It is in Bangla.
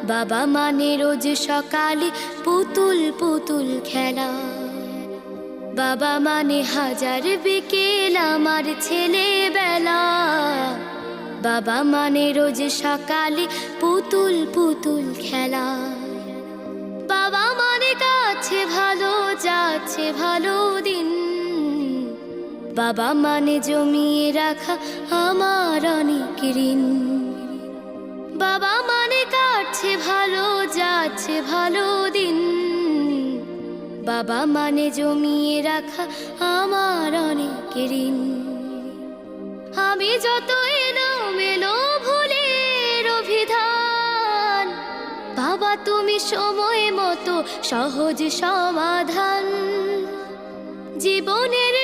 বাবা মানে রোজ সকালে পুতুল পুতুল খেলা। বাবা মানে হাজার বিকেল আমার ছেলেবেলা। বাবা মানে রোজ সকালে পুতুল পুতুল খেলা। বাবা মানে কাছে ভালো যাচ্ছে ভালো দিন। বাবা মানে জমিয়ে রাখা আমার অনেক ঋণ। বাবা মানে কাটছে ভালো যাচ্ছে ভালো দিন। বাবা মানে জমিয়ে রাখা আমার অনেক ঋণ। আমি যত এলোমেলো ভুলের অভিধান, বাবা তুমি সময় মতো সহজ সমাধান। জীবনের